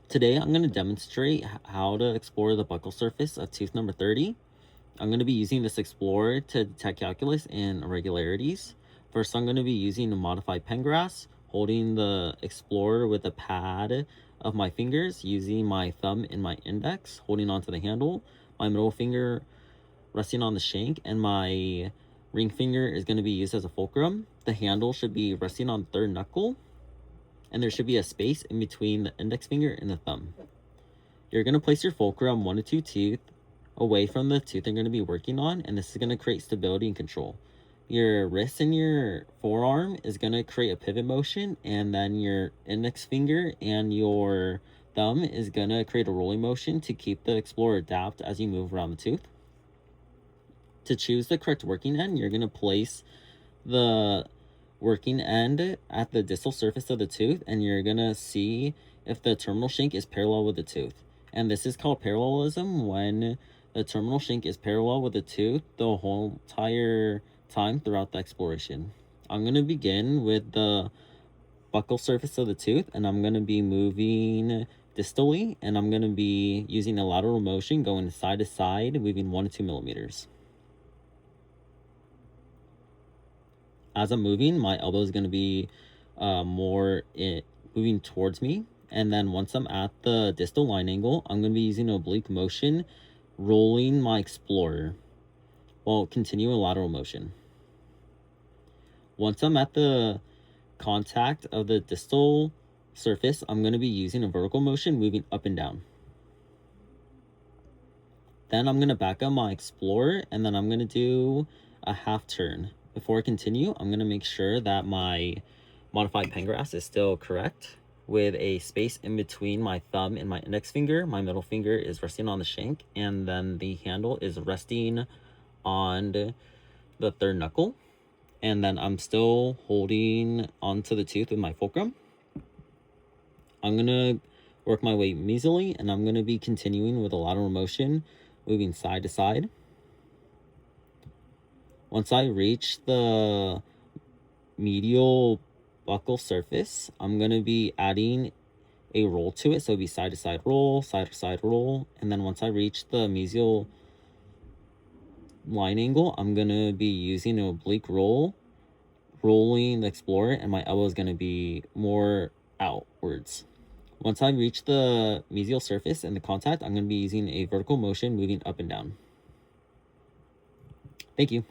Today, I'm going to demonstrate how to explore the buccal surface of tooth number 30. I'm going to be using this Explorer to detect calculus and irregularities. First, I'm going to be using a modified pen grasp, holding the Explorer with the pad of my fingers, using my thumb and my index, holding onto the handle, my middle finger resting on the shank, and my ring finger is going to be used as a fulcrum. The handle should be resting on the third knuckle, and there should be a space in between the index finger and the thumb. You're going to place your fulcrum 1 to 2 teeth away from the tooth you're going to be working on, and this is going to create stability and control. Your wrist and your forearm is going to create a pivot motion, and then your index finger and your thumb is going to create a rolling motion to keep the Explorer adapt as you move around the tooth. To choose the correct working end, you're going to place the working end at the distal surface of the tooth, and you're going to see if the terminal shank is parallel with the tooth. And this is called parallelism. When the terminal shank is parallel with the tooth the whole entire time throughout the exploration. I'm going to begin with the buccal surface of the tooth, and I'm going to be moving distally, and I'm going to be using a lateral motion going side to side, moving 1 to 2 millimeters. As I'm moving, my elbow is going to be moving towards me. And then once I'm at the distal line angle, I'm going to be using an oblique motion, rolling my Explorer while continuing a lateral motion. Once I'm at the contact of the distal surface, I'm going to be using a vertical motion, moving up and down. Then I'm going to back up my Explorer, and then I'm going to do a half turn. Before I continue, I'm going to make sure that my modified pen grasp is still correct, with a space in between my thumb and my index finger. My middle finger is resting on the shank, and then the handle is resting on the third knuckle. And then I'm still holding onto the tooth with my fulcrum. I'm going to work my way mesially, and I'm going to be continuing with a lateral motion, moving side to side. Once I reach the medial buccal surface, I'm going to be adding a roll to it. So it'll be side to side roll, side to side roll. And then once I reach the mesial line angle, I'm going to be using an oblique roll, rolling the Explorer, and my elbow is going to be more outwards. Once I reach the mesial surface and the contact, I'm going to be using a vertical motion, moving up and down. Thank you.